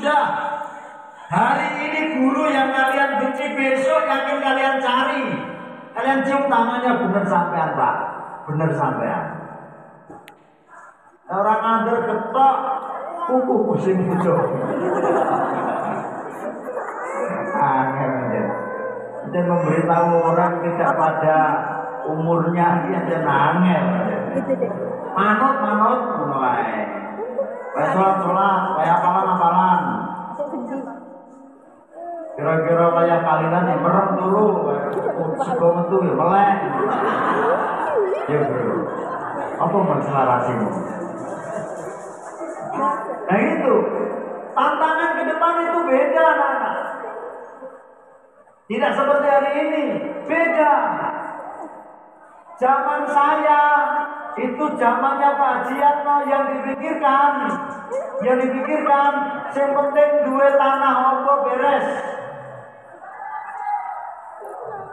sudah. Hari ini guru yang kalian benci, besok yakin kalian cari. Kalian cium tangannya, bener sampean Pak, bener sampean. Orang ngander ketok, kuku pusing bujuk. Angel aja. Dan memberitahu orang tidak pada umurnya dia angel. Manut mulai. Sholat, kayak apalan. Kira-kira kayak kalian yang merem dulu, sebelum itu ya melek. Ya bro, apa masalah rasimu? Nah itu, tantangan ke depan itu beda anak-anak. Tidak seperti hari ini, beda. Zaman saya itu zamannya Pak Hajiatno yang dipikirkan, yang penting duit tanah opo beres.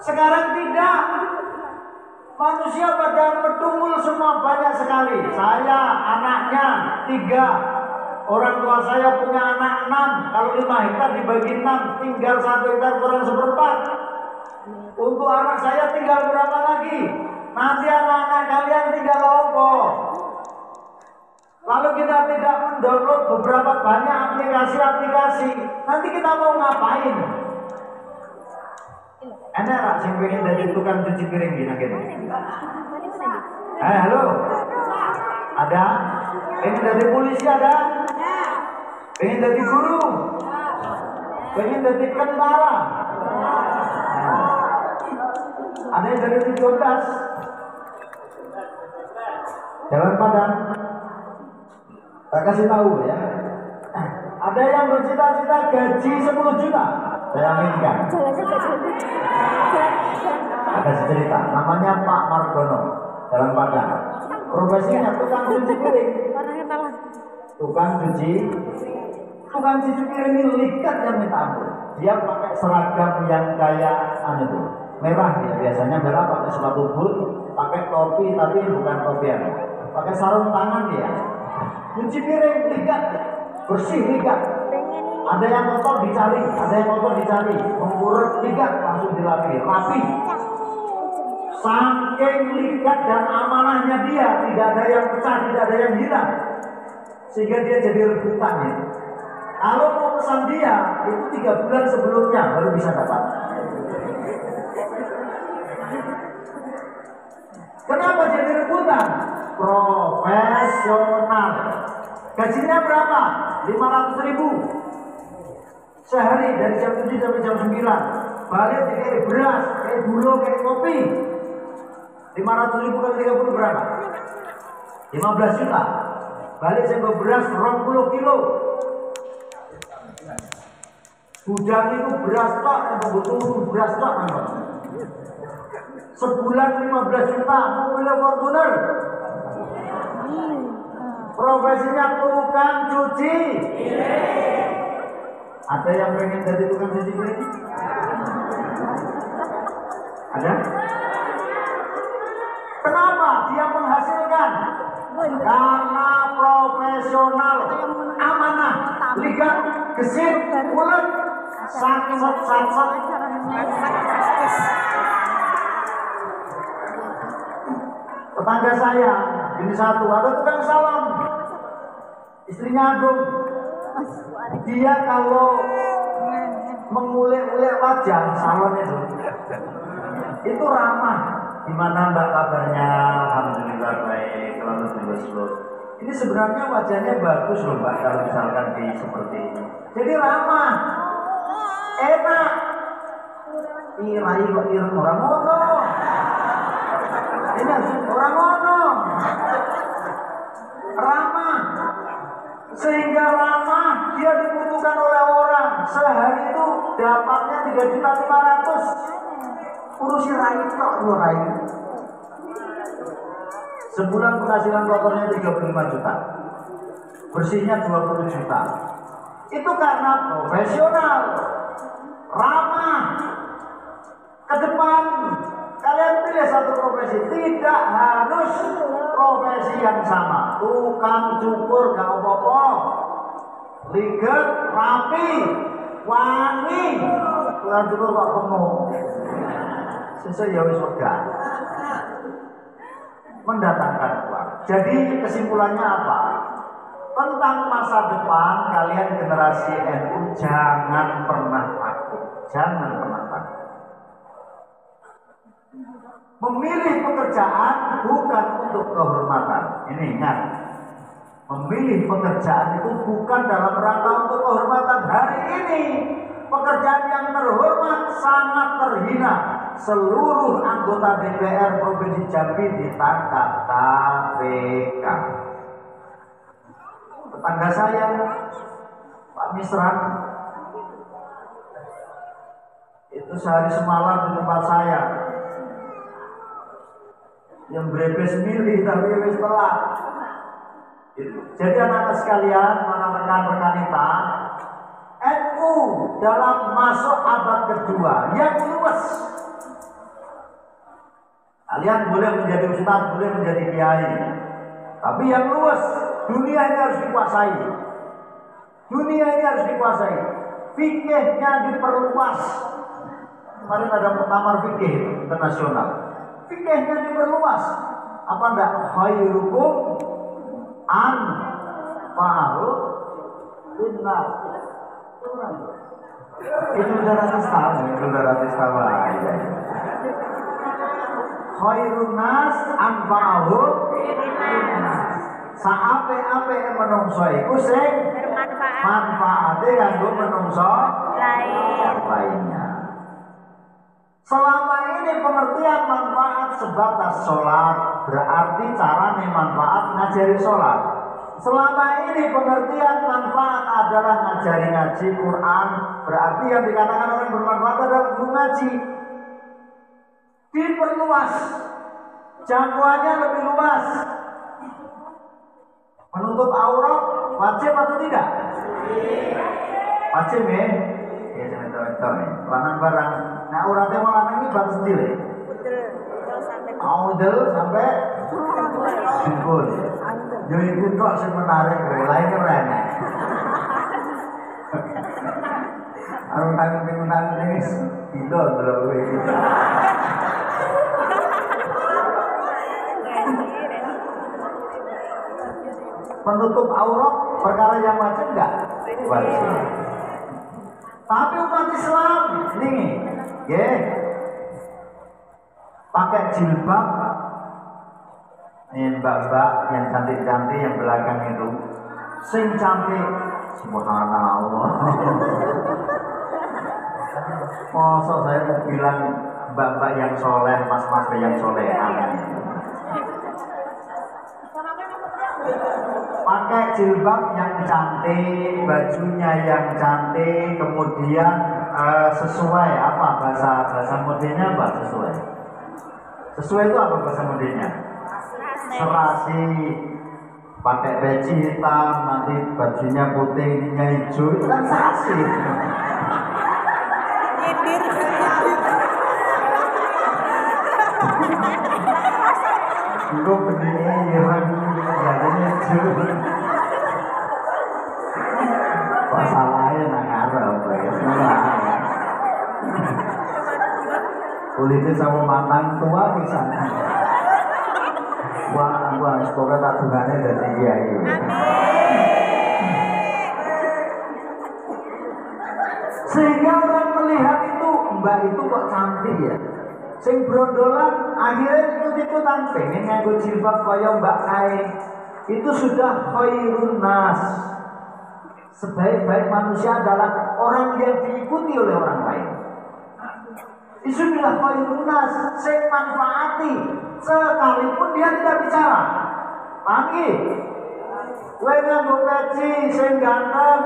Sekarang tidak. Manusia pada bertumbuh semua banyak sekali. Saya anaknya 3. Orang tua saya punya anak 6. Kalau 5 hektar dibagi 6, tinggal 1 hektar kurang 1/4. Untuk anak saya tinggal berapa lagi? Nanti anak-anak kalian tinggal apa? Lalu kita tidak mendownload beberapa banyak aplikasi-aplikasi. Nanti kita mau ngapain? Enak rak sing pengen jadi tukang cuci piring di nakit. Halo. Ada? Pengen jadi polisi ada? Pengen jadi guru? Pengen jadi tentara? Ada yang dari 17? Jalan Padang. Saya kasih tahu ya. Ada yang bercita-cita gaji 10 juta. Saya aminkan. Ada cerita. Namanya Pak Margono. Jalan Padang. Profesinya tukang cuci piring. Tukang cuci piring ini likat yang minta ampun. Dia pakai seragam yang kayak merah ya, biasanya merah, pakai sepatu boot, pakai topi tapi bukan topian, pakai sarung tangan dia. Cuci piring ligat, bersih ligat. Ada yang kotor dicari, mengurut ligat langsung dilapi, rapi. Saking ligat dan amanahnya dia, tidak ada yang pecah, tidak ada yang hilang, sehingga dia jadi rebutan ya. Kalau mau pesan dia, itu 3 bulan sebelumnya baru bisa dapat. Kenapa jadi rebutan? Profesional. Gajinya berapa? 500.000 sehari dari jam 7 sampai jam 9. Balik kayak beras, kayak gula, kayak kopi. 500.000 kali 30 berapa? 15 juta. Balik saya beras 20 kilo. Gudang itu beras tok, betul beras tok. Sebulan 15 juta, mobilnya Fortuner. Profesinya tukang cuci. Ada yang pengen jadi tukang cuci piring? Ada? Kenapa dia menghasilkan? Karena profesional, amanah, ligat, gesit, ulet, sat. Tetangga saya, ini satu, ada tukang salon, istrinya Agung. Dia kalau mengulek-ulek wajah salon itu ramah. Gimana Mbak kabarnya? Alhamdulillah baik. Kalau terus. Ini sebenarnya wajahnya bagus loh Mbak kalau misalkan di seperti ini. Jadi ramah, enak. Irai kok ireng orang ngono. Ini orang ngono. Ramah. Sehingga ramah dia dibutuhkan oleh orang. Sehari itu dapatnya 3.500.000. Urusi rai kok lu rai. Sebulan penghasilan kotornya 35 juta. Bersihnya 20 juta. Itu karena profesional, ramah. Ke depan kalian pilih satu profesi, tidak harus profesi yang sama. Tukang cukur gak apa-apa. liget, rapi, wangi. Tuhan juga kok penuh. Sesuai ya wis wegah. Mendatangkan uang. Jadi kesimpulannya apa? Tentang masa depan kalian generasi NU jangan pernah takut. Jangan pernah takut. Memilih pekerjaan bukan untuk kehormatan. Ini ingat. Memilih pekerjaan itu bukan dalam rangka untuk kehormatan. Hari ini pekerjaan yang terhormat sangat terhina. Seluruh anggota DPR Provinsi Jambi ditangkap KPK. Tetangga saya, Pak Misran, itu sehari semalam di tempat saya. Yang berebes milih tapi wis telat. Jadi anak-anak sekalian, para rekan-rekan kita, NU dalam masuk abad kedua yang luas. Kalian boleh menjadi ustadz, boleh menjadi kiai, tapi yang luas, dunia ini harus dikuasai. Dunia ini harus dikuasai. Fikihnya diperluas. Kemarin ada muktamar fikih internasional. Fikihnya diperluas. Apa enggak? Khairukum anfa'u linnas. Itu udah ratus tahun, itu udah ratus tahun. Khairun nas anfa'u linnas. Saape-ape menungso iku sing manfaate kanggo menungso lainnya. Selama ini pengertian manfaat sebatas sholat berarti caranya manfaat ngajari sholat. Selama ini pengertian manfaat adalah ngajari ngaji Quran, berarti yang dikatakan orang bermanfaat adalah guru ngaji. Diperluas, jangkauannya lebih luas. Menutup aurat wajib atau tidak? Wajib ya? Ya jangan nih. Lanang barang. Nah auratnya mau lanang ini batas sendiri. Audel sampai jempol. Jadi itu kok sih menarik, lain keren. Arung tangan ini itu loh. Menutup aurat perkara yang wajib enggak? Wajib. Tapi umat Islam nih, ya, pakai jilbab, ini mbak-mbak yang cantik-cantik yang belakang itu, sing cantik, subhanallah. Masa saya mau bilang mbak-mbak yang soleh, mas-mas yang soleh, pakai jilbab yang cantik, bajunya yang cantik, kemudian sesuai apa bahasa modelnya apa sesuai itu apa bahasa modelnya? Serasi, pakai peci hitam, nanti bajunya putih, ininya hijau, itu kan serasi. Gue berdiri irang jadinya hijau. Masalahnya nak ngarep ya. Kulitnya sama matang tua misalnya. Wah, semoga tak Tuhannya dari kiai. Sehingga orang melihat itu, mbak itu kok cantik ya. Sing brondolan akhirnya ikut-ikutan pengen nganggo jilbab kaya mbak kain. Itu sudah khairun nas. Sebaik-baik manusia adalah orang yang diikuti oleh orang lain. Isulah khairun nas, sing manfaati sekalipun dia tidak bicara. Pagi, kowe nganggo peci sing ganteng,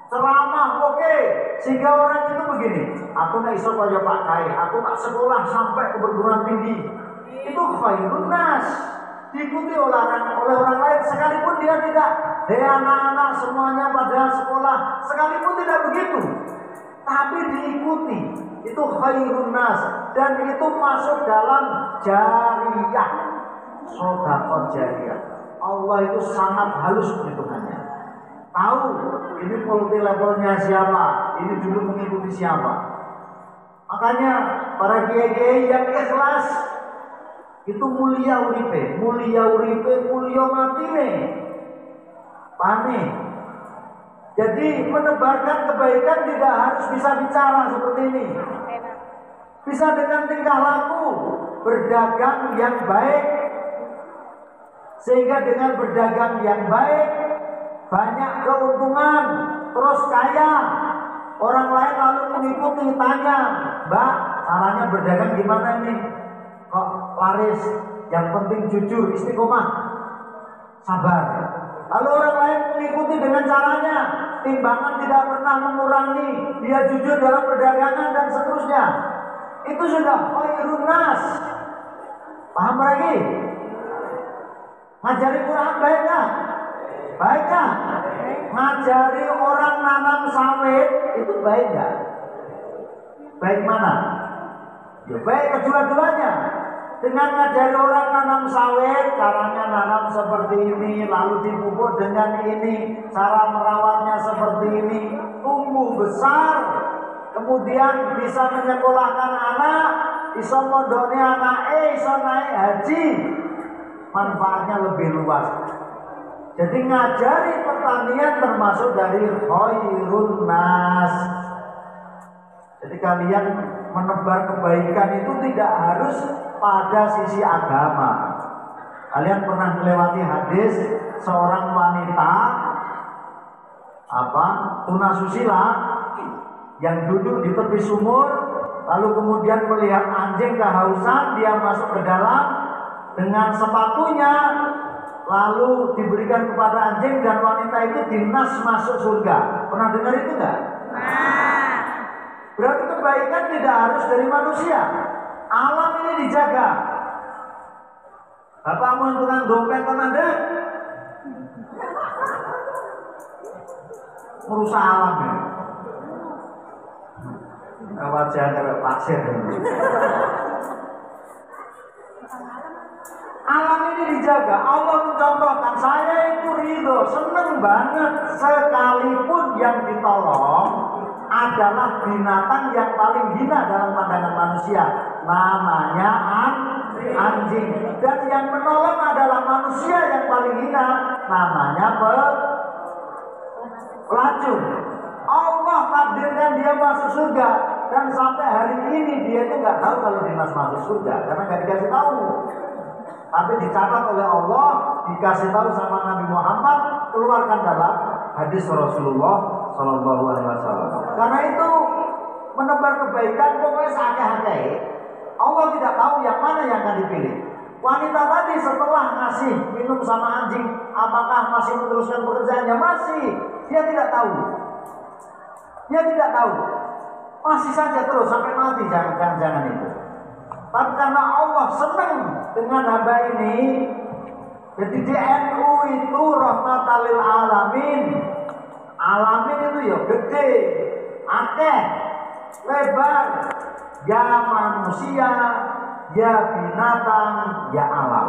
ceramah oke, sehingga orang itu begini, aku nak iso kaya Pak Kai, aku tak sekolah sampai ke perguruan tinggi. Itu khairun nas, diikuti oleh orang lain sekalipun dia tidak. Hei anak-anak semuanya pada sekolah, sekalipun tidak begitu, tapi diikuti. Itu khairun nas, dan itu masuk dalam jariyah, sedekah jariyah. Allah itu sangat halus perhitungannya. tahu ini multi levelnya siapa, ini dulu mengikuti siapa. Makanya para kiai-kiai yang ikhlas itu mulia uripe, mulia matine. Pane. Jadi menebarkan kebaikan tidak harus bisa bicara seperti ini. Bisa dengan tingkah laku, berdagang yang baik. Sehingga dengan berdagang yang baik banyak keuntungan, terus kaya. Orang lain lalu mengikuti, tanya, "Mbak, caranya berdagang gimana ini? Kok laris? Yang penting jujur, istiqomah, sabar." Lalu orang lain mengikuti dengan caranya, timbangan tidak pernah mengurangi, dia jujur dalam perdagangan dan seterusnya. Itu sudah khairun nas. Paham lagi? Ngajari Quran baik nggak? Baik nggak? Ngajari orang nanam sawit itu baik nggak? Baik mana? Ya baik kedua-duanya. Dengan ngajari orang nanam sawit, caranya nanam seperti ini, lalu dipupuk dengan ini, cara merawatnya seperti ini, tumbuh besar, kemudian bisa menyekolahkan anak, bisa mondoknya anak, bisa naik haji, manfaatnya lebih luas. Jadi ngajari pertanian termasuk dari khairun nas. Jadi kalian menebar kebaikan itu tidak harus pada sisi agama. Kalian pernah melewati hadis seorang wanita tunasusila yang duduk di tepi sumur, lalu kemudian melihat anjing kehausan, dia masuk ke dalam dengan sepatunya, lalu diberikan kepada anjing dan wanita itu dinas masuk surga. Pernah dengar itu enggak? Berarti kebaikan tidak harus dari manusia. Alam ini dijaga. Bapakmu yang tukang dompet kan ada? Merusak alam ya. Wajah kayak pasir. Alam ini dijaga. Allah mencontohkan, saya itu ridho, seneng banget sekalipun yang ditolong adalah binatang yang paling hina dalam pandangan manusia, namanya anjing. Dan yang menolong adalah manusia yang paling hina, namanya pelacur. Allah takdirkan dia masuk surga, dan sampai hari ini dia itu nggak tahu kalau Dimas masuk surga karena nggak dikasih tahu. Tapi dicatat oleh Allah, dikasih tahu sama Nabi Muhammad, keluarkan dalam hadis Rasulullah Shallallahu Alaihi Wasallam. Karena itu menebar kebaikan pokoknya seakeh-akeh. Allah tidak tahu yang mana yang akan dipilih. Wanita tadi setelah ngasih minum sama anjing, apakah masih meneruskan pekerjaannya? Masih. Dia tidak tahu. Dia tidak tahu. Masih saja terus sampai mati, jangan itu. Tapi karena Allah senang dengan hamba ini, jadi di NU itu rahmatan lil alamin. Alamin itu ya gede, akeh, lebar, ya manusia, ya binatang, ya alam.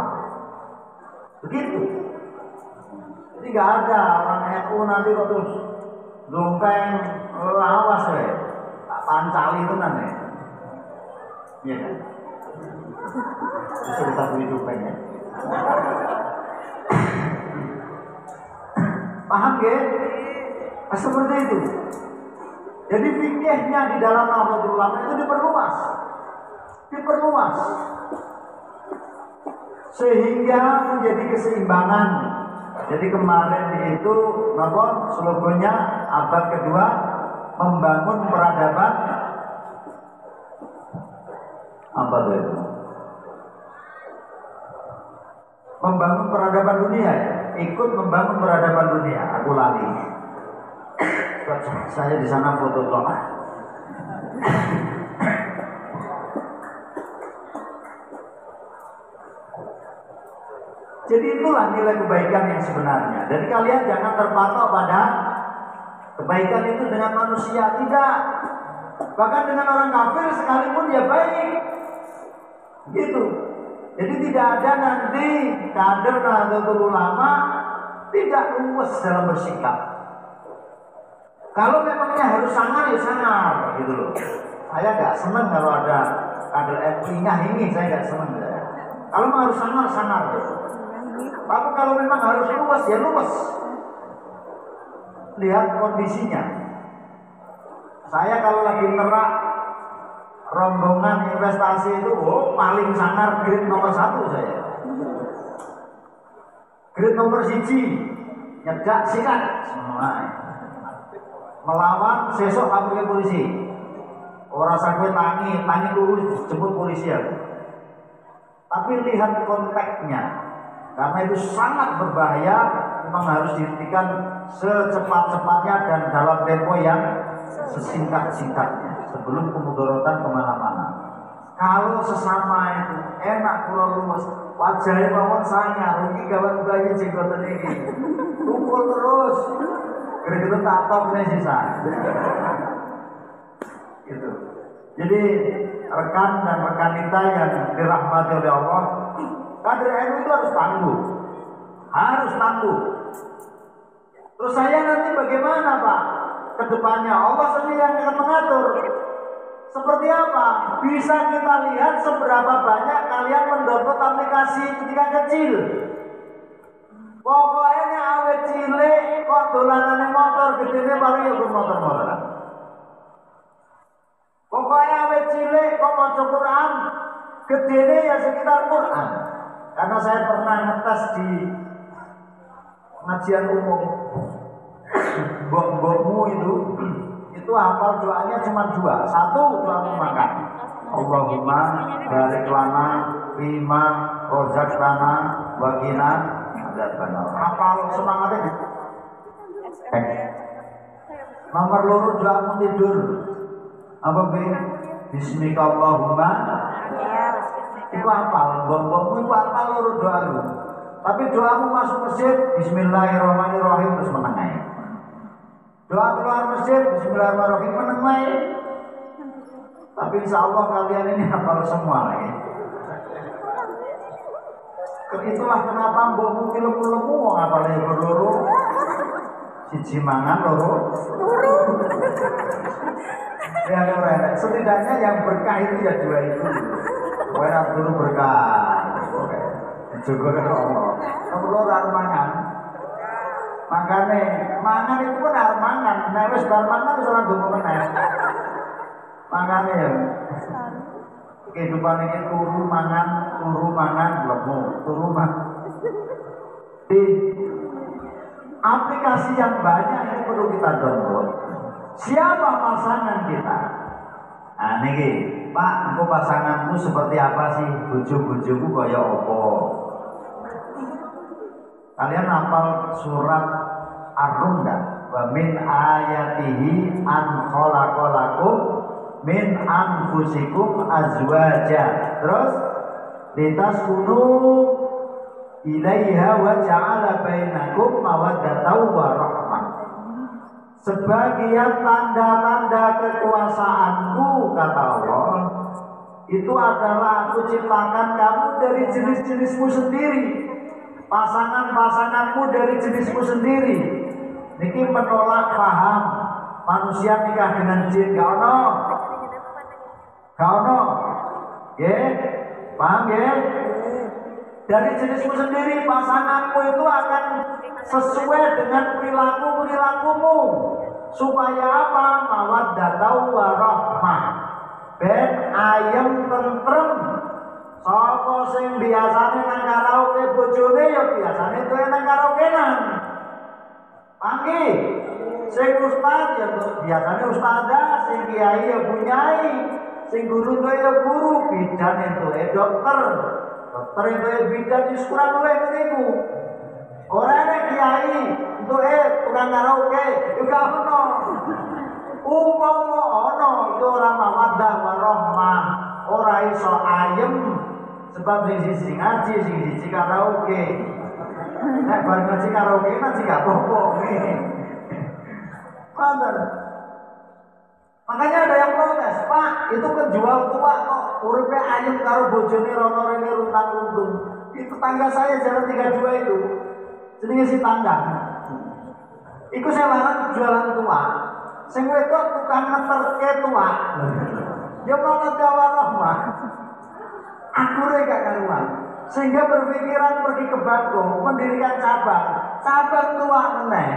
Begitu. Jadi nggak ada orang NU nanti kok terus dompeng, awas ya, tak pancali itu nanti. Iya kan? Bisa kita beli dompeng ya. Paham ya? Seperti itu. Jadi fikihnya di dalam Nahdlatul Ulama itu diperluas, sehingga menjadi keseimbangan. Jadi kemarin itu slogannya abad kedua, membangun peradaban apa itu? Membangun peradaban dunia ya. Ikut membangun peradaban dunia. Aku lali. Saya di sana foto doa. Jadi itulah nilai kebaikan yang sebenarnya. Jadi kalian jangan terpatok pada kebaikan itu dengan manusia, tidak. Bahkan dengan orang kafir sekalipun dia baik. Gitu. Jadi tidak ada nanti kader Nahdlatul Ulama tidak luwes dalam bersikap. Kalau memangnya harus sangar ya sangar gitu loh. Saya nggak seneng kalau ada kader FI-nya ini, saya nggak seneng ya. Kalau harus sangar sangar gitu. Tapi kalau memang harus luwes ya luwes. Lihat kondisinya. Saya kalau lagi nerak rombongan investasi itu, paling sangar grade nomor 1 saya. Grade nomor 1 nyedak sikat semua. Melawan sesok kabur polisi. Orang sampai tangi turun jemput polisi ya. Tapi lihat konteksnya, karena itu sangat berbahaya, memang harus dihentikan secepat-cepatnya dan dalam tempo yang sesingkat-singkatnya sebelum kemudorotan kemana-mana. Kalau sesama itu enak pulau lumus, wajahnya mawon sangar, rugi kawan bayi jenggotan ini, kumpul terus. Kira-kira tatap ini sisa. Gitu. Jadi rekan dan rekanita yang dirahmati oleh Allah, kader NU itu harus tangguh. Terus saya nanti bagaimana Pak? Kedepannya Allah sendiri yang akan mengatur. Seperti apa? Bisa kita lihat seberapa banyak kalian mendownload aplikasi ketika kecil. Pokoknya awet cilik kok dolanane motor gedene paling ya motor-motoran. Pokoknya awet cilik kok maca Quran gedene ya sekitar Quran. Karena saya pernah ngetes di pengajian umum. Mbok-mbokmu itu hafal doanya cuma 2. 1 doa makan. Allahumma barik lana fima rozaqtana wa qina adzabannar. Hafal semangatnya. Nomor 2 doa mau tidur. Apa be? Bismillahirrahmanirrahim. Itu hafal. Mbok-mbokmu itu hafal loro doa lu. Tapi doamu masuk masjid Bismillahirrahmanirrahim terus menengai. Doa keluar masjid Bismillahirrahmanirrahim menengai. Tapi insya Allah kalian ini hafal semua lagi. Itulah kenapa mbokmu lemu-lemu ngapalnya berloro. Siji mangan loro. Ya orang setidaknya yang berkah itu ya 2 itu. Orang dulu berkah. Juga kan Allah. Kamu harus mangan. Makanya mangan itu pun harus mangan. Nah wis bar mangan wis ora ndonga meneh. Makanya ya. Kehidupan ini turu mangan, lemu, turu mangan. Di aplikasi yang banyak ini perlu kita download. Siapa pasangan kita? Nah niki, Pak, engko pasanganmu seperti apa sih? Bojo-bojoku kaya apa? Kalian hafal surat Ar-Rum enggak? Wa min ayatihi an khalaqalakum min anfusikum azwaja. Terus litaskunu ilaiha wa ja'ala bainakum mawaddatan wa rahmah. Sebagian tanda-tanda kekuasaanku kata Allah itu adalah aku ciptakan kamu dari jenis-jenismu sendiri, pasangan-pasanganmu dari jenismu sendiri. Niki menolak paham manusia nikah dengan jin, gak ono, ya, paham ya? Dari jenismu sendiri, pasanganmu itu akan sesuai dengan perilakumu. Supaya apa? Mawaddatau warahmah. Ben ayem tentrem. Sapa sing biasane nang karaoke bojone ya biasane tuwe nang karaokenan. Panggi. Sing ustaz ya biasane ustazah, sing kiai ya bunyai, sing guru tuwe ya guru, bidan itu dokter. Dokter itu bidan di sekolah luwih niku. Ora nek kiai untuk tukang karaoke juga ono. Umpama ono itu ora mawaddah warahmah, ora iso ayem sebab sing ngaji sing karaoke. Nek bar ngaji karaoke kan sing gak apa-apa. Mantan. Makanya ada yang protes, Pak, itu penjual tua kok uripe ayem karo bojone rono rene runtang-runtung. Itu tangga saya jalan 32 itu. Jenenge si tangga. Iku saya larang jualan tua. Sing wedok tukang ngeterke tuak. Ya mawaddah warahmah. Akure gak karuan. Sehingga berpikiran pergi ke Bangkok, mendirikan cabang tuak meneh.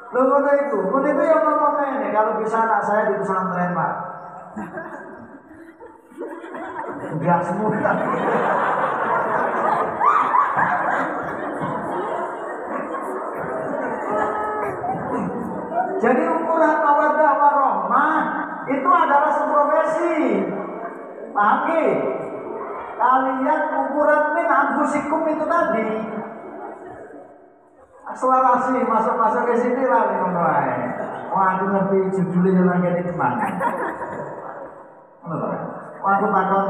Lho ngono itu yang ngomong ini kalau bisa anak saya di pesantren, Pak. Enggak semua. Jadi ukuran mawaddah warahmah itu adalah seprofesi. Paham nggih? Kalian ukuran min anfusikum itu tadi. Akselerasi masuk ke sini lah ngono ae. Wah, aku ngerti judulnya nang kene teman. Ngono lho. Wah, aku takon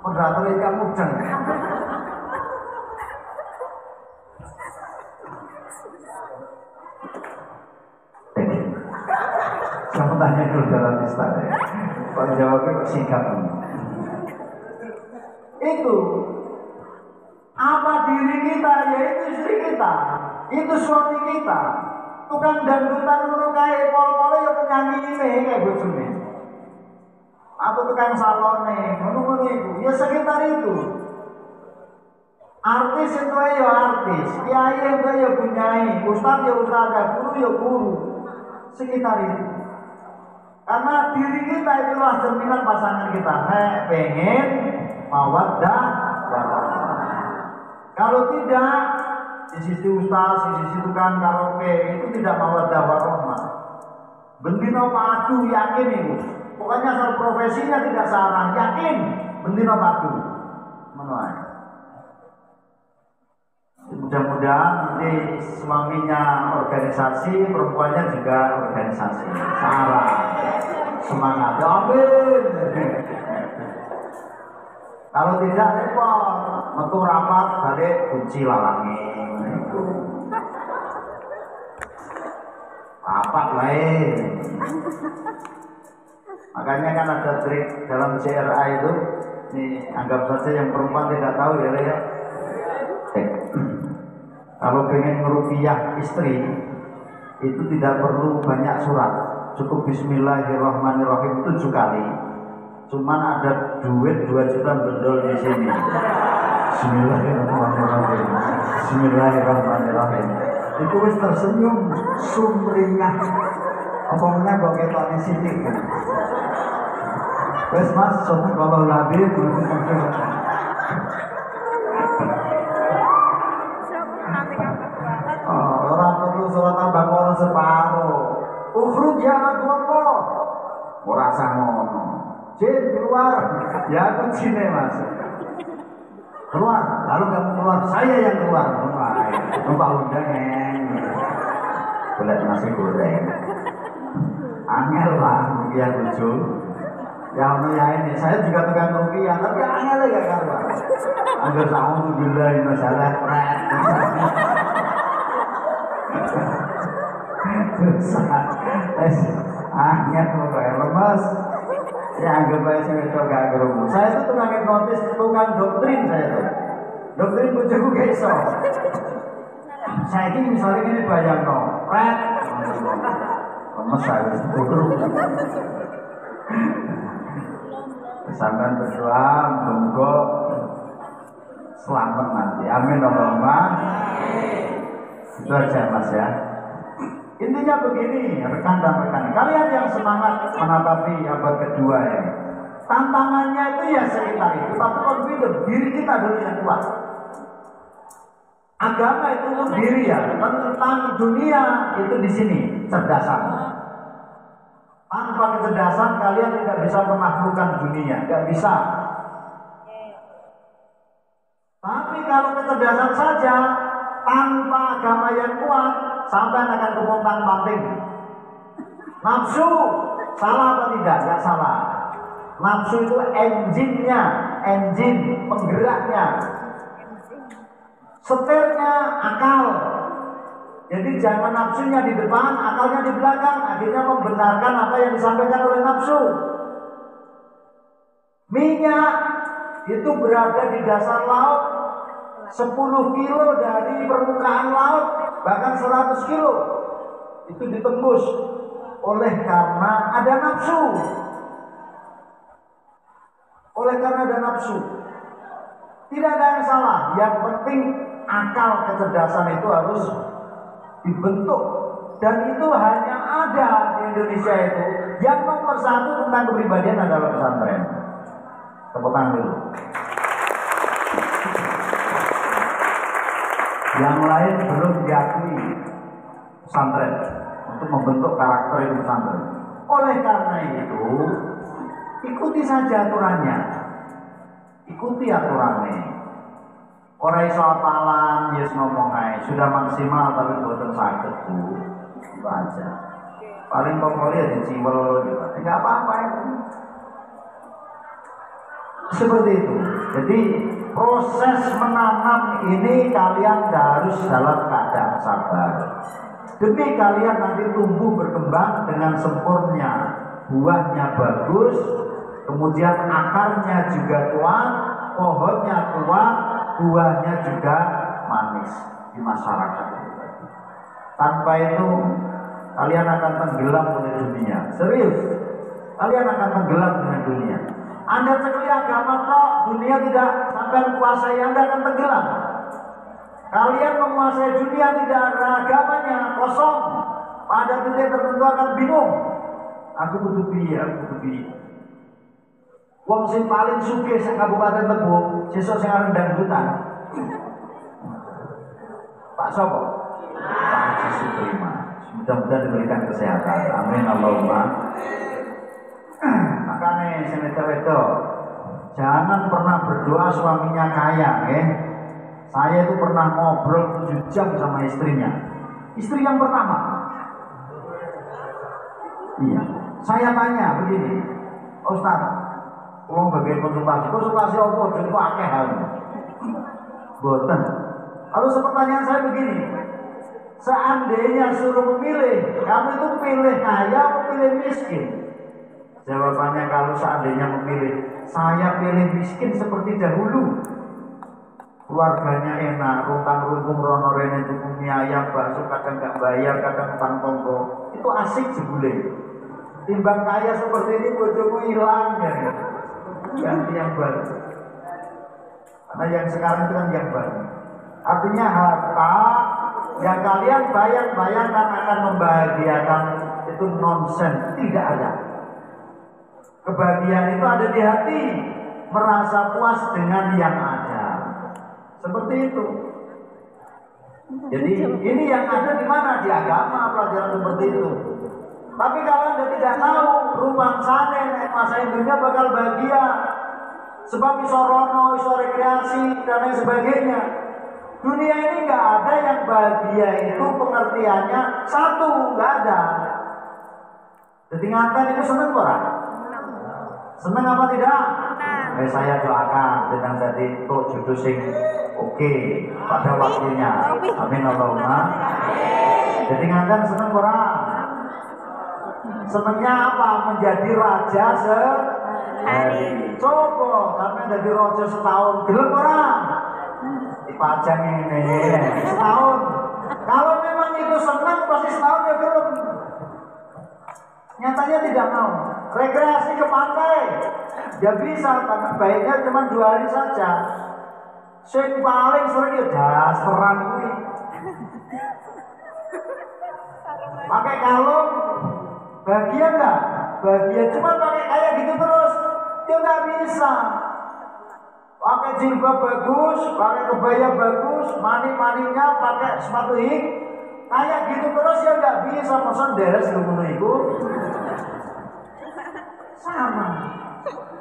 moderator iki mudeng. Kamu tanya dulu dalam istana ya. Kalau jawabnya kok singkat. Itu apa diri kita, yaitu istri kita, itu suami kita. Tukang dangdutan ngono kae pol-pole ya penyanyi ini kayak bojone. Apa tukang salone, ngono-ngono itu. Ya sekitar itu. Artis itu ya artis, kiai itu ya punyai, ustaz ya ustaz, guru ya guru. Sekitar itu. Karena diri kita itulah cerminan pasangan kita. Pengen mawaddah warahmah. Kalau tidak, di sisi ustaz, di sisi tukang karaoke itu tidak mawaddah warahmah. Bendino padu yakin itu. Pokoknya soal profesinya tidak salah, yakin bendino padu. Menuai. Mudah-mudahan nanti suaminya organisasi, perempuannya juga organisasi. Salah. Semangat. Amin. Kalau tidak repot, metu rapat balik kunci lalangi. Rapat lain. Makanya kan ada trik dalam CRA itu. Nih anggap saja yang perempuan tidak tahu ya. Kalau pengen merupiah istri itu tidak perlu banyak surat, cukup Bismillahirrahmanirrahim 7 kali. Cuman ada duit 2 juta bedol di sini. Bismillahirrahmanirrahim. Bismillahirrahmanirrahim. Itu wis tersenyum sumringah. Apa meneh kok ketone sithik. Wis Mas, sallallahu alaihi wasallam. Orang perlu surat Al-Baqarah separuh. Ukhruj ya Allah. Ora ngono. Jin keluar. Ya aku sini Mas. Keluar. Lalu kamu keluar, saya yang keluar. Numpak undang. Boleh nasi goreng. Angel lah, dia lucu. Ya ono ya ini, saya juga tukang rupiah, tapi angel gak karuan. Angger saung gila ini masalah pret. Angel kok lemes. Ya anggap aja saya itu gak gerumu. Saya itu tukang hipnotis, tukang doktrin saya itu. Doktrin bojoku gak iso. Saya ini misalnya ini bayang no, pret. Lemes saya itu sampai berdoa, monggo selamat nanti. Amin Allahumma. Itu aja Mas ya. Intinya begini, rekan dan rekan, kalian yang semangat menatapi abad kedua ya. Tantangannya itu ya sekitar itu, tapi confident diri kita dulu yang kuat. Agama itu untuk diri ya, tentang dunia itu di sini cerdasan. Tanpa kecerdasan kalian tidak bisa menaklukkan dunia, tidak bisa. Tapi kalau kecerdasan saja, tanpa agama yang kuat, sampai akan kepontang-panting. Nafsu salah atau tidak? Tidak salah. Nafsu itu engine-nya, engine penggeraknya. Setirnya akal. Jadi jangan nafsunya di depan, akalnya di belakang. Akhirnya membenarkan apa yang disampaikan oleh nafsu. Minyak itu berada di dasar laut 10 kilo dari permukaan laut. bahkan 100 kilo itu ditembus oleh karena ada nafsu. Oleh karena ada nafsu. Tidak ada yang salah. Yang penting akal kecerdasan itu harus dibentuk. Dan itu hanya ada di Indonesia itu. Yang nomor satu tentang kepribadian adalah pesantren. Tepuk tangan dulu. Yang lain belum diakui pesantren untuk membentuk karakter itu pesantren. Oleh karena itu, ikuti saja aturannya. Ikuti aturannya. Orang iso apalan, yes ngomong aja. Sudah maksimal tapi boten sakit tuh. Itu aja. Paling pokoknya diciwel gitu. Enggak apa-apa itu. Seperti itu. Jadi proses menanam ini kalian harus dalam keadaan sabar. Demi kalian nanti tumbuh berkembang dengan sempurna. Buahnya bagus, kemudian akarnya juga kuat, pohonnya kuat, buahnya juga manis di masyarakat. Tanpa itu kalian akan tenggelam oleh dunia. Serius, kalian akan tenggelam dengan dunia. Anda cekli agama kok, dunia tidak sampai menguasai, Anda akan tenggelam. Kalian menguasai dunia tidak ada agamanya, kosong. Pada titik tertentu akan bingung. Aku butuh biaya, aku butuh biaya. Wong sing paling sugih sak Kabupaten Tebo, sesuk sing arep dangdutan. Pak Sopo? Pak Haji Suprima. Mudah-mudahan diberikan kesehatan. Amin Allahumma. Makanya seneter-weter, jangan pernah berdoa suaminya kaya, Saya itu pernah ngobrol 7 jam sama istrinya. Istri yang pertama. Iya. Saya tanya begini, Ustaz, kalau bagian konsultasi apa? Jadi kok akeh hal. Boten. Lalu pertanyaan saya begini, seandainya suruh memilih, kamu itu pilih kaya atau pilih miskin? Jawabannya kalau seandainya memilih, saya pilih miskin seperti dahulu. Keluarganya enak, runtang-runtung rono rene tuku mie ayam, bakso kadang gak bayar, kadang utang tonggo. Itu asik jebule. Timbang kaya seperti ini bojoku hilang ya. Ganti yang baru. Karena yang sekarang itu kan yang baru. Artinya harta yang kalian bayang-bayangkan akan membahagiakan itu nonsen, tidak ada. Kebahagiaan itu ada di hati, merasa puas dengan yang ada. Seperti itu. Jadi ini yang ada di mana? Di agama pelajaran seperti itu. Tapi kalau Anda tidak tahu, rumah sana masa dunia bakal bahagia. Sebab iso rono, iso rekreasi dan lain sebagainya. Dunia ini nggak ada yang bahagia itu pengertiannya satu, nggak ada. Jadi nganten itu seneng orang. Seneng apa tidak? Saya doakan dengan tadi untuk jodoh sing oke pada waktunya. Amin Allahumma. Jadi nganten seneng orang. Senengnya apa? Menjadi raja sehari. Coba karena jadi raja setahun gelem orang. Dipajang ini setahun. Kalau memang itu senang pasti setahun ya gelem. Nyatanya tidak mau. Rekreasi ke pantai ya bisa, tapi baiknya cuma 2 hari saja. Sing paling sering ya dasteran kuwi. Pakai kalung bahagia enggak? Bahagia, cuma pakai kayak gitu terus dia nggak bisa. Pakai jilbab bagus, pakai kebaya bagus, manik-maniknya pakai sepatu hik, kayak gitu terus ya nggak bisa. Masa deres ngono iku. Sama.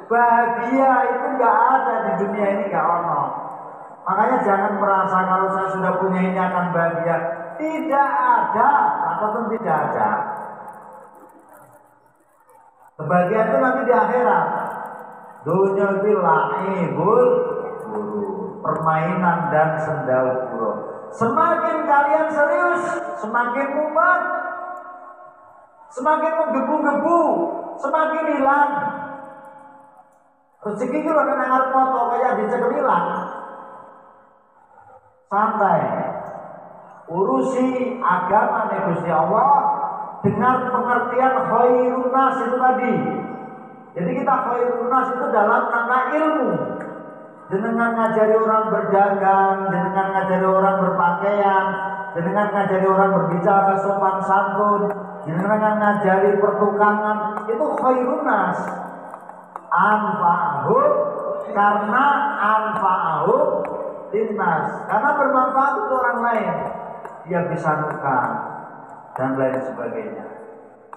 Bahagia itu nggak ada di dunia ini, nggak ono. Makanya jangan merasa kalau saya sudah punya ini akan bahagia. Tidak ada, ataupun tidak ada. Kebahagiaan itu nanti di akhirat. Dunia bila'ibul permainan dan sendal-gurau. Semakin kalian serius, semakin mumet, semakin menggebu-gebu, semakin hilang. Rezeki itu ada nangar foto kayak dicekel hilang. Santai. urusi agama Gusti Allah dengan pengertian khairun nas itu tadi. Jadi kita khairun nas itu dalam rangka ilmu. Jenengan ngajari orang berdagang, jenengan ngajari orang berpakaian, jenengan ngajari orang berbicara sopan santun, jenengan ngajari pertukangan, itu khairun nas. Anfa'ahum, karena anfa'ahum linnas, karena bermanfaat untuk orang lain, dia bisa nukar dan lain sebagainya.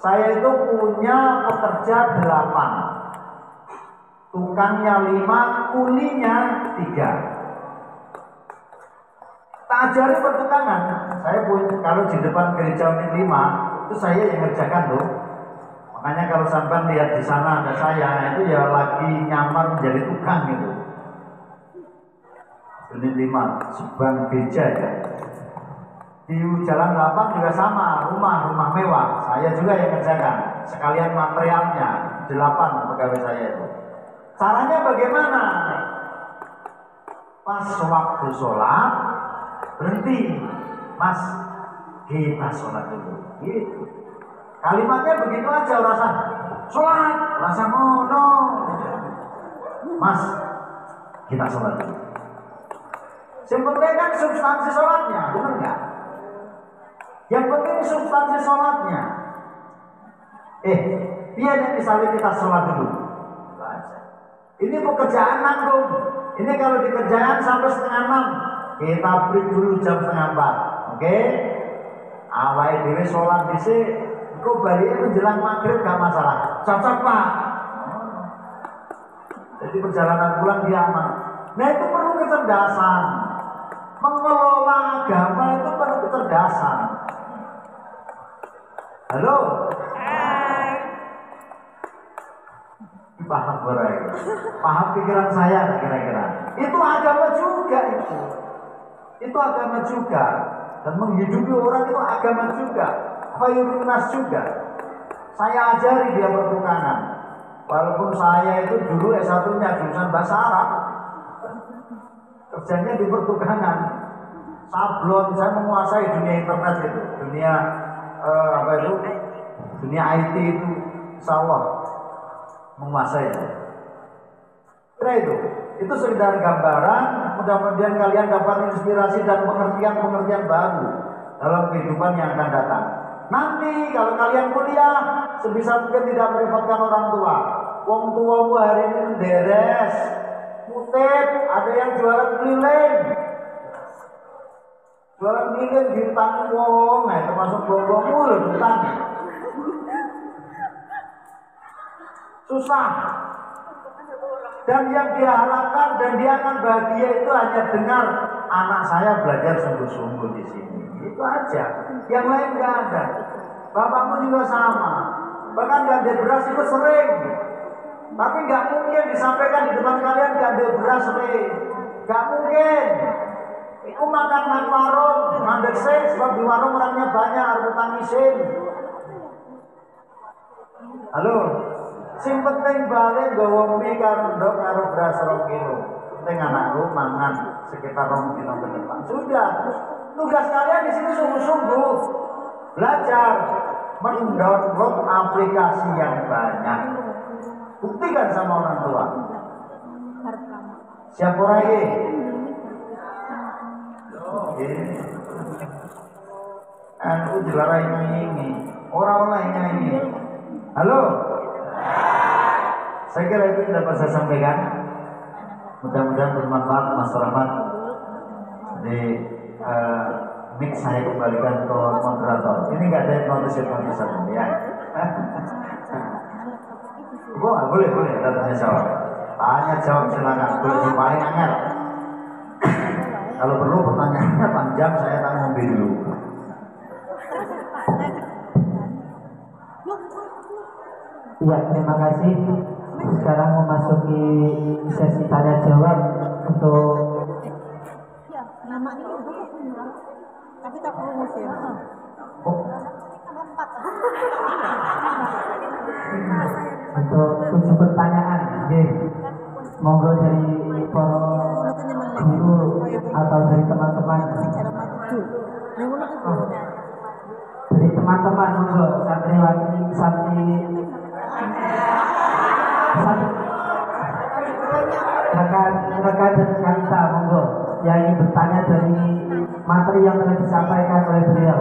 Saya itu punya pekerja 8, tukangnya 5, kulinya 3. Tak ajari pertukangan. Saya punya, kalau di depan gereja Unit 5 itu saya yang ngerjakan tuh. Makanya kalau sampai lihat di sana ada saya, itu ya lagi nyamar menjadi tukang gitu. Unit 5 Subang Beja ya. Di Jalan 8 juga sama, rumah mewah. Saya juga yang kerjakan, sekalian materialnya 8 pegawai saya itu. Caranya bagaimana? Pas waktu sholat berhenti, Mas, kita sholat dulu. Gitu. Kalimatnya begitu aja, rasa sholat, rasa ngono. Mas, kita sholat dulu. Yang penting kan substansi sholatnya, benar nggak? Yang penting substansi sholatnya. Biar misalnya kita sholat dulu. Ini pekerjaan nanggung. Ini kalau di kerjaan sampai 5:30, kita break dulu jam 3:30. Oke? Awal dewe sholat disini, kok baliknya menjelang maghrib gak masalah. Cocok Pak. Jadi perjalanan pulang dia aman. Nah itu perlu kecerdasan. Mengelola agama itu perlu kecerdasan. Halo? Hai. Paham berai. Paham pikiran saya kira-kira. Itu agama juga itu. Itu agama juga. Dan menghidupi orang itu agama juga. Khairun nas juga. Saya ajari dia pertukangan. Walaupun saya itu dulu S1-nya jurusan bahasa Arab. Kerjanya di pertukangan. Sablon, saya menguasai dunia internet itu. Dunia dunia IT itu insya Allah menguasai. Kira itu sekedar gambaran. Mudah-mudahan kalian dapat inspirasi dan pengertian-pengertian baru dalam kehidupan yang akan datang. Nanti kalau kalian kuliah, sebisa mungkin tidak merepotkan orang tua. Wong tuamu hari ini deres, kutip, ada yang jualan keliling. Jualan keliling diutangi wong, termasuk bonggomu loh diutangi. Susah. Dan yang dia harapkan dan dia akan bahagia itu hanya dengar anak saya belajar sungguh-sungguh di sini. Itu aja. Yang lain nggak ada. Bapakmu juga sama. Bahkan gandeng beras itu sering. Tapi nggak mungkin disampaikan di depan kalian gandeng beras sering. Nggak mungkin. Itu makan nang warung, mandek sebab di warung orangnya banyak, harus tangisin. Halo. Sing penting balik gawa mie karo ndok karo beras 2 kilo. Penting anakku mangan sekitar 2 kilo ke depan. Sudah. Tugas kalian di sini sungguh-sungguh belajar mendownload aplikasi yang banyak. Buktikan sama orang tua. Siapa lagi? Aku dilarai nyanyi. Orang-orang nyanyi. Halo. Saya kira itu yang dapat saya sampaikan. Mudah-mudahan bermanfaat masyarakat. Jadi mix saya kembalikan ke moderator. Ini nggak ada notisan ya. Boleh, ada tanya jawab. Tanya jawab silakan. Boleh paling angel. Kalau perlu pertanyaannya panjang, saya tak ngombe dulu. Ya, terima kasih. Sekarang memasuki sesi tanya jawab untuk tapi tak perlu musim. Untuk 7 pertanyaan, monggo dari para guru atau dari teman-teman Dari teman-teman monggo santriwati rekan dan kanita monggo yang ingin bertanya dari materi yang telah disampaikan oleh beliau.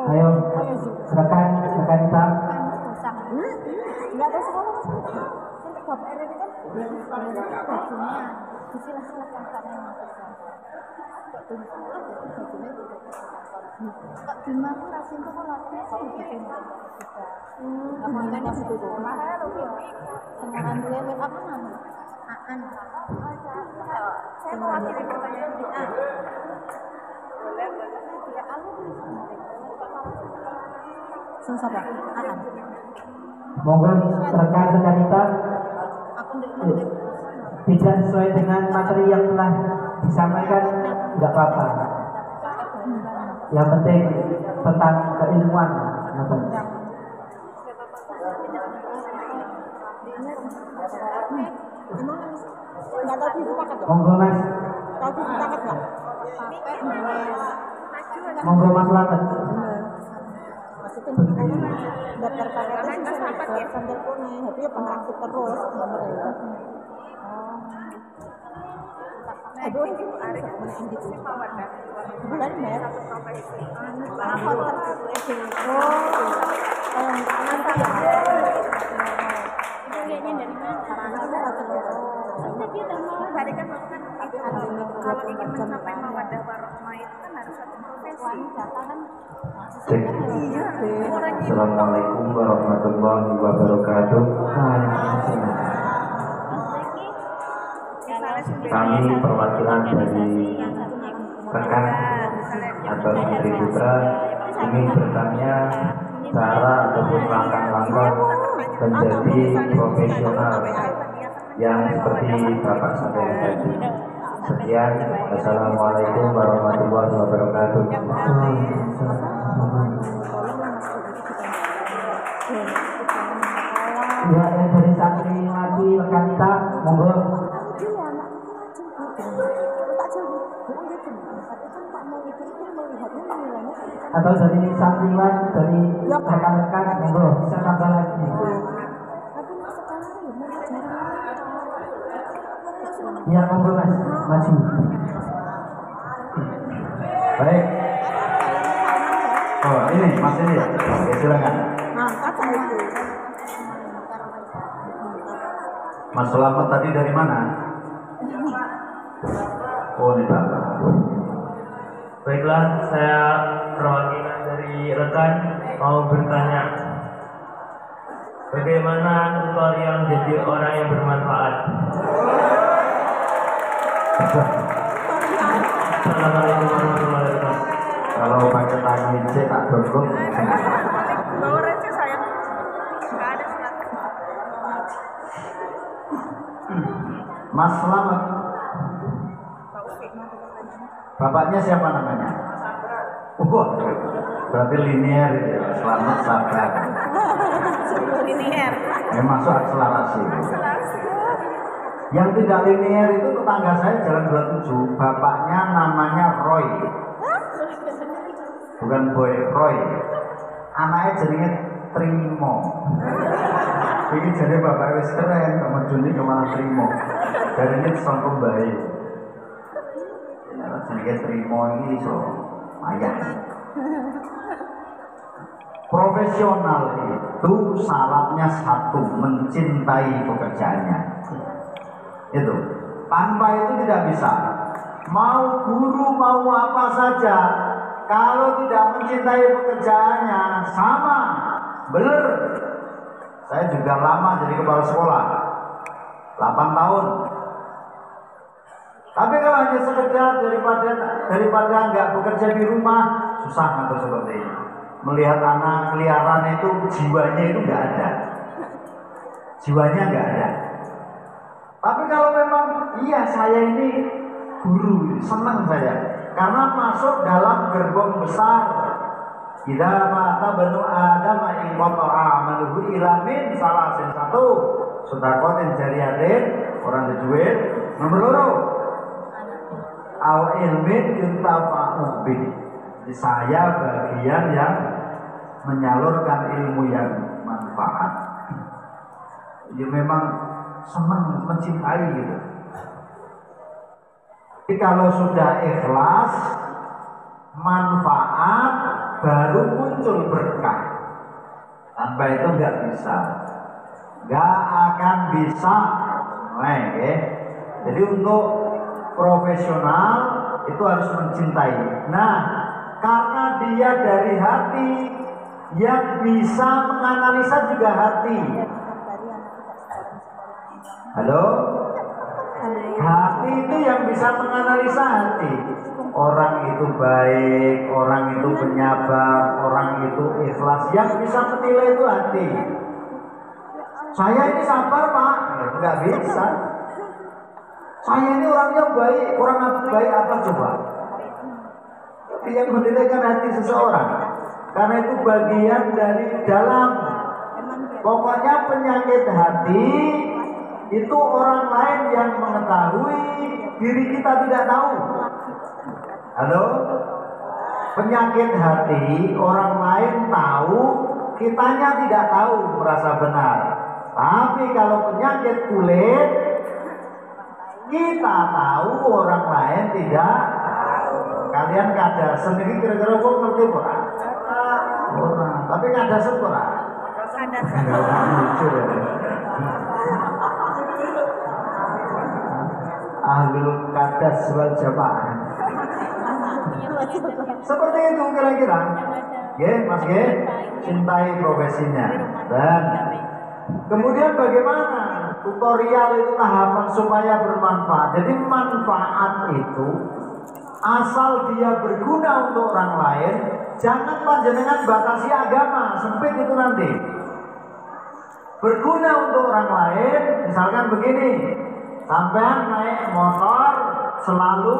Ayo rekan kanita. Enggak ada sekolah. Untuk bapak RW kan bajunya disilah-silahkan karena Kak Bima tuh rasin tuh kalau aku sih bikin makanya gitu tuh sekarang dulu apa nama Aan saya mau akhiri pertanyaan di A boleh ya aku siapa Aan Monggo rekan kanita tidak sesuai dengan materi yang telah disampaikan nggak apa-apa. Yang penting tentang keilmuan. Monggo mas. Monggo mas Lamet. Daftar paket itu sambil kuning, tapi ya pengaktif terus nomornya. Aduh, itu Arif yang di sini Mawardah. Bulan Maret satu profesi. Aku terus nanti ya. Itu lihatnya dari mana? Tapi udah mau hari kan kalau ingin mencapai Mawardah Warohmah itu kan harus satu profesi. Assalamualaikum warahmatullahi wabarakatuh. Kami perwakilan dari rekan atau Santri Putra ingin bertanya cara ataupun langkah-langkah menjadi profesional yang seperti Bapak sampaikan tadi. Sekian, Assalamualaikum warahmatullahi wabarakatuh. Ya, yang dari santriwati rekan kita, monggo. Atau dari santriwan dari rekan-rekan, monggo bisa tambah lagi. Ya, monggo mas, maju. Baik. Oh ini mas ini ya. Oke, silakan. Mas Selamat tadi dari mana? Oh ini Bapak. Baiklah, saya perwakilan dari rekan mau bertanya, bagaimana tutorial menjadi orang yang bermanfaat? Assalamualaikum warahmatullahi wabarakatuh. Kalau pakai tangan C tak dongkol. Bawa receh sayang. Enggak ada surat. Mas Selamat. Bapaknya siapa namanya? Wah, berarti linear itu ya. Selamat sabar. Linear. Masuk akselerasi. Yang tidak linear itu tetangga saya jalan 27. Bapaknya namanya Roy. Bukan Boy, Roy. Anaknya jadinya Trimo. Ini jadi bapak wis keren, sama Juni kemana Trimo. Dari ini songkong baik. Jadi Trimo ini so ayah. Profesional itu syaratnya satu, mencintai pekerjaannya. Itu. Tanpa itu tidak bisa. Mau guru, mau apa saja, kalau tidak mencintai pekerjaannya, sama, bener. Saya juga lama jadi kepala sekolah, 8 tahun. Tapi kalau hanya sekedar daripada nggak bekerja di rumah, susah atau seperti ini. Melihat anak keliaran itu jiwanya itu nggak ada, jiwanya nggak ada. Tapi kalau memang iya saya ini guru, senang saya karena masuk dalam gerbong besar. Idza mata banu Adam in qata'a amaluhu ila min salasin, satu sedekatin jariyatin, orang ada duit. Nomor loro au ilmin yuntafa'u bih. Saya bagian yang menyalurkan ilmu yang manfaat. Ya memang senang mencintai gitu. Tapi kalau sudah ikhlas, manfaat baru muncul berkah. Tanpa itu nggak bisa, nggak akan bisa. Jadi untuk profesional itu harus mencintai. Nah, karena dia dari hati, yang bisa menganalisa juga hati. Halo? Hati itu yang bisa menganalisa hati. Orang itu baik, orang itu penyabar, orang itu ikhlas. Yang bisa menilai itu hati. Saya ini sabar Pak, nggak bisa. Saya ini orangnya baik, orang baik apa coba? Tapi yang menilaikan hati seseorang, karena itu bagian dari dalam. Pokoknya penyakit hati itu orang lain yang mengetahui, diri kita tidak tahu. Halo? Penyakit hati orang lain tahu, kitanya tidak tahu, merasa benar. Tapi kalau penyakit kulit, kita tahu, orang lain tidak tahu. Kalian kadar sendiri kira-kira kok ngerti orang? Orang. Tapi kadar sepura. Lucu ya. Ahlul kadas wal jamaah. Seperti itu kira-kira. Ya, Mas ya, cintai profesinya. Dan kemudian bagaimana tutorial itu tahapan supaya bermanfaat. Jadi manfaat itu asal dia berguna untuk orang lain, jangan panjenengan batasi agama, sempit itu nanti. Berguna untuk orang lain, misalkan begini, sampean naik motor selalu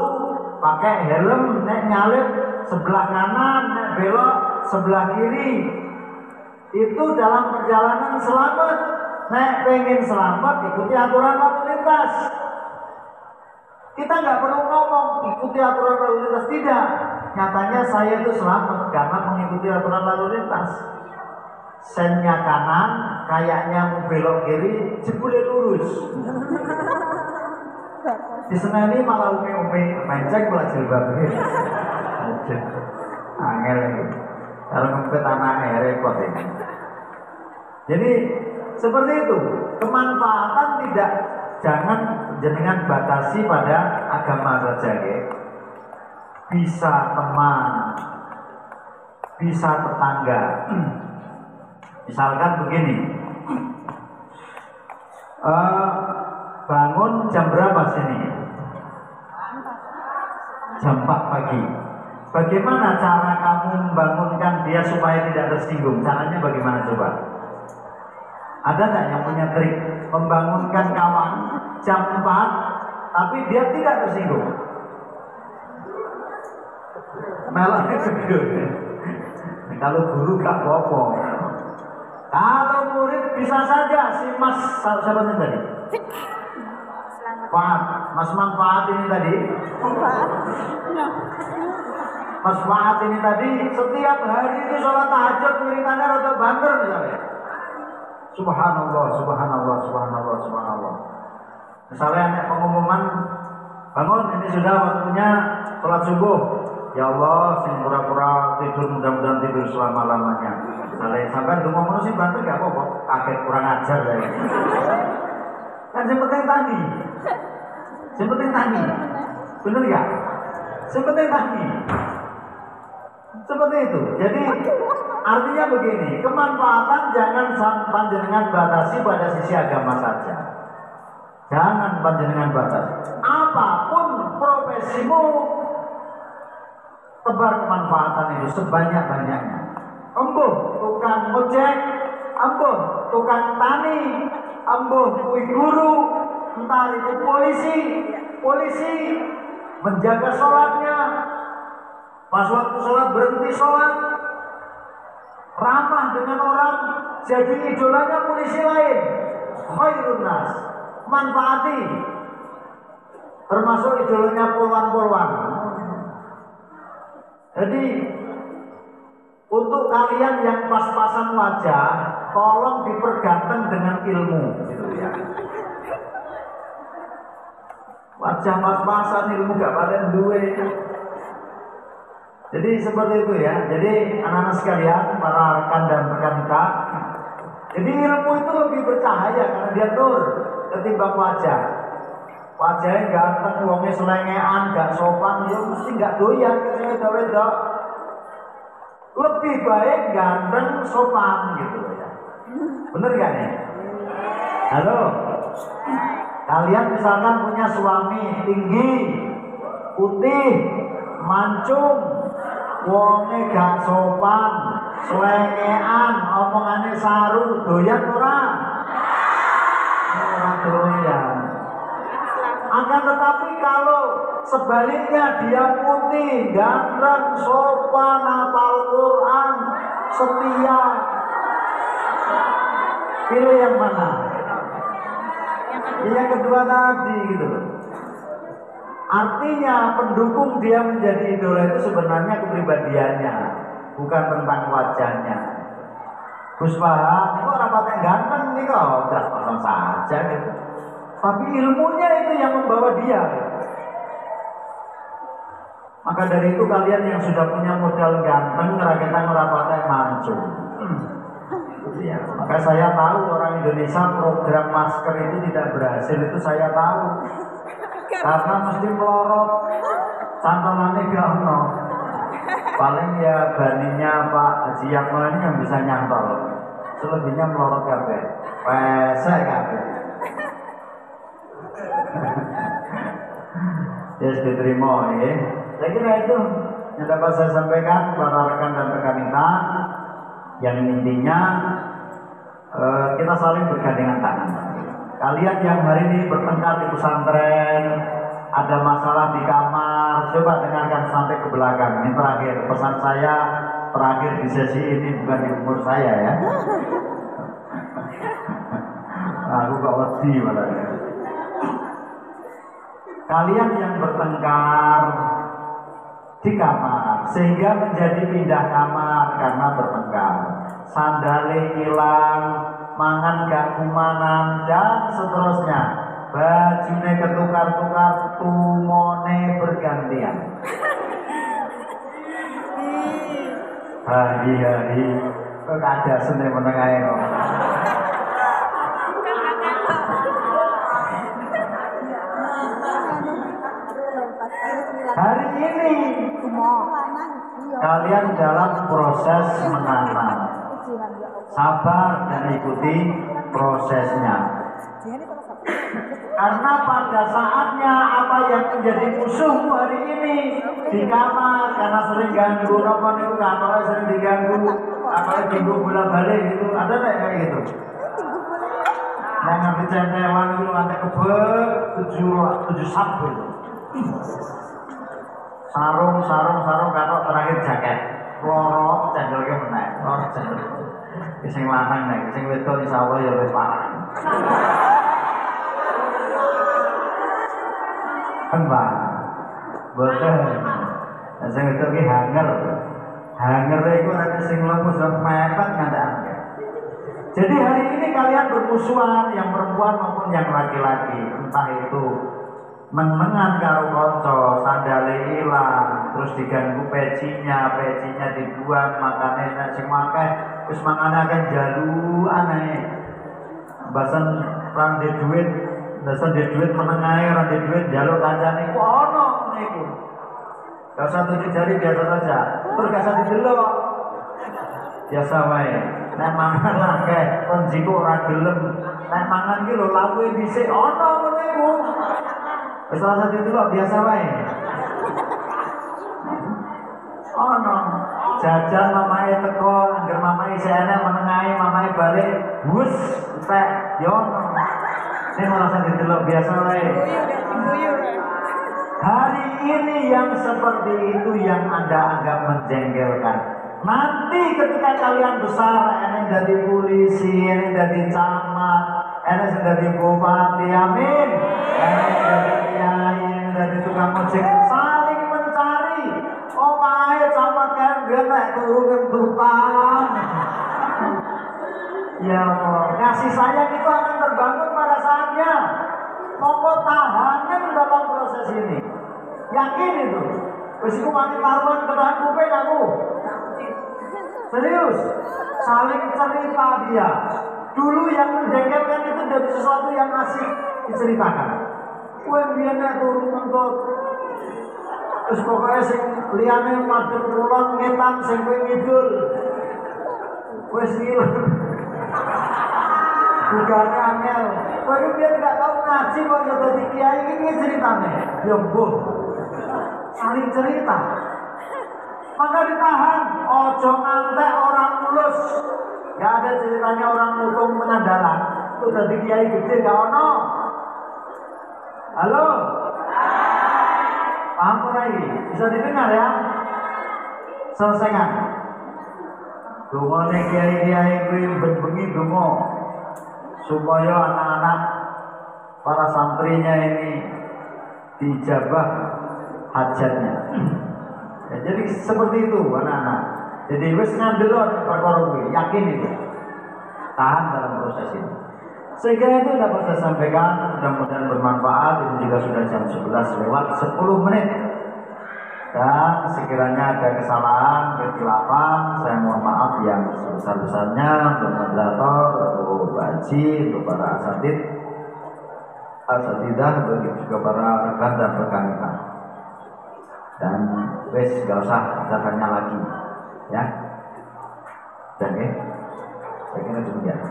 pakai helm, naik nyalip sebelah kanan, naik belok sebelah kiri. Itu dalam perjalanan selamat. Naik pengen selamat, ikuti aturan lalu lintas. Kita nggak perlu ngomong ikuti aturan lalu lintas, tidak. Nyatanya saya itu selamat karena mengikuti aturan lalu lintas. Sennya kanan, kayaknya mau belok kiri, jebule lurus. Di sana ini malah umi-umi mencek pula jilbabnya. Angel ini. Kalau ngempet anaknya repot ini. Jadi seperti itu. Kemanfaatan tidak, jangan jenengan batasi pada agama saja, ya. Bisa teman, bisa tetangga. Misalkan begini, bangun jam berapa sini? Jam 4 pagi. Bagaimana cara kamu membangunkan dia supaya tidak tersinggung? Caranya bagaimana coba? Ada nggak yang punya trik membangunkan kawan jam 4 tapi dia tidak tersinggung? Malah kalau guru gak apa-apa. Kalau murid bisa saja si Mas siapa tadi? Faat, Mas Manfaat ini tadi. Mas Faat ini tadi setiap hari itu sholat tahajud wiridannya rada banter misalnya. Subhanallah, subhanallah, subhanallah, subhanallah. Misalnya ada pengumuman, bangun ini sudah waktunya sholat subuh. Ya Allah, sing pura-pura tidur, mudah-mudahan tidur selama-lamanya. Misalnya sampai untuk ngomong sih bantu gak apa-apa, kaget kurang ajar ya. Kan yang penting tadi, yang penting tadi, bener ya? Yang penting tadi, seperti itu. Jadi artinya begini, kemanfaatan jangan panjenengan batasi pada sisi agama saja. Jangan panjenengan batasi. Apapun profesimu, tebar kemanfaatan itu sebanyak-banyaknya. Embuh tukang ojek, embuh tukang tani, embuh kui guru, entah itu polisi menjaga sholatnya, pas waktu sholat berhenti sholat, ramah dengan orang, jadi idolanya polisi lain. Khairun nas, manfaati. termasuk idolanya Polwan. Jadi untuk kalian yang pas-pasan wajah, tolong diperganteng dengan ilmu, gitu ya. Wajah pas-pasan, ilmu gak paten duwe. Jadi seperti itu ya. Jadi anak-anak sekalian, para rekan dan rekan kita, jadi ilmu itu lebih bercahaya karena dia nur ketimbang wajah. Wajahnya ganteng, wongnya selengean, gak sopan, ya mesti gak doyan ke wedok. Lebih baik ganteng, sopan gitu ya. Bener gak nih? Halo? Kalian misalkan punya suami tinggi, putih, mancung, wongnya gak sopan, selengean, omongannya saru, doyan orang? Orang doyan. Akan tetapi kalau sebaliknya dia putih, ganteng, sopan, hafal Quran, setia, pilih yang mana? Yang kedua tadi gitu. Artinya pendukung dia menjadi idola itu sebenarnya kepribadiannya, bukan tentang wajahnya. Gus Paham, ini orang pakai ganteng nih kok, udah pasang saja gitu. Tapi ilmunya itu yang membawa dia. Maka dari itu kalian yang sudah punya modal ganteng, kita merapatkan mancung. Ya, maka saya tahu orang Indonesia program masker itu tidak berhasil, itu saya tahu. Karena mesti melorot, cantolannya gak ono. Paling ya baninya Pak Haji Yakno ini yang bisa nyantol. Selebihnya melorot kabeh. Pesek kabeh. Yes, diterima ya. Saya kira itu yang dapat saya sampaikan para rekan dan rekan kita. Yang intinya kita saling bergandengan tangan. Kalian yang hari ini bertengkar di pesantren, ada masalah di kamar, coba dengarkan sampai ke belakang. Ini terakhir pesan saya, terakhir di sesi ini, bukan di umur saya ya. Aku kok wedi malah. Kalian yang bertengkar di kamar sehingga menjadi pindah kamar karena bertengkar, sandale hilang, mangan gak kumanan dan seterusnya, bajune ketukar-tukar, tumone bergantian. Hari-hari kok ada seni menengah kok. Hari ini kalian dalam proses menanam, sabar dan ikuti prosesnya. Karena pada saatnya apa yang menjadi musuh hari ini di kamar karena sering ganggu, nomor itu kantornya sering diganggu, apalagi minggu bola balik gitu, ada nggak kayak gitu? Yang ngerti centewan itu nanti kebek 7 sabtu. Sarung kantor terakhir jaket, lorot cendolnya menaik, lorot cendol. Sing lanang nek, sing wedok insyaallah ya luwih parah. Kembang, boten. Sing wedok ki hanger. Hanger iku nek sing lemes dan mepet ngandake. Jadi hari ini kalian bermusuhan, yang perempuan maupun yang laki-laki, entah itu menengan karo kanca, sandale ilang, terus diganggu pecinya dibuang, makane nek sing akeh wis mangane akeh jalukan ae. Basen rande duit, menengae rande duit jaluk kancane ku ono niku. Gak usah tunjuk jari, biasa saja. Terus gak usah didelok. Biasa wae. Nek mangan akeh kon jiku ora gelem. Nek mangan ki lho lawuhe dhisik ono ngono iku. Wis ora didelok biasa wae. Ono jajan mamae teko, angger mamae isih enek menengae, mamae balik, wus entek yo ono. Nek ora usah didelok biasa wae. Hari ini yang seperti itu yang Anda anggap menjengkelkan. Nanti ketika kalian besar, ini jadi polisi, ini jadi camat, ini jadi bupati, amin. Ini jadi kiai, dari tukang ojek saling mencari. Omahe camat kan nek turun tukang. Ya Allah, kasih sayang itu akan terbangun pada saatnya. Monggo tahanan dalam proses ini. Yakin itu. Wis iku mati karuan kenahan kuping aku. Serius, saling cerita dia. Dulu yang menjengkelkan itu dari sesuatu yang asik diceritakan. Kue biarnya turun mentot. Terus pokoknya sing liyane madhep kulon ngetan sing kowe ngidul. Wes ngiler. Bukannya angel. Kowe biar enggak tahu ngaji kok ya dadi kiai iki ceritane. Ya mbuh. Saling cerita. Maka ditahan, ojo ngantek orang mulus. Gak ada ceritanya orang mutung pengandalan. Itu dari kiai gede gak ono. Halo? Paham ora iki? Bisa didengar ya? Selesaikan. Dungane kiai-kiai kuwi bengi donga supaya anak-anak para santrinya ini dijabah hajatnya. Ya, jadi seperti itu anak-anak. Jadi wis ngandelon perkara kuwi, yakin itu. Tahan dalam proses ini. Sehingga itu dapat saya sampaikan, mudah-mudahan bermanfaat. Ini juga sudah jam 11 lewat 10 menit. Dan sekiranya ada kesalahan, kekeliruan, saya mohon maaf yang sebesar-besarnya untuk moderator, untuk Pak Haji, untuk para asatidah, untuk juga para rekan dan rekan kita. Dan wes gak usah kita tanya lagi, ya. Dan saya kira demikian.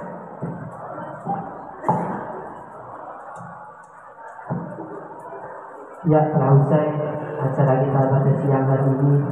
Ya, telah usai acara kita pada siang hari ini.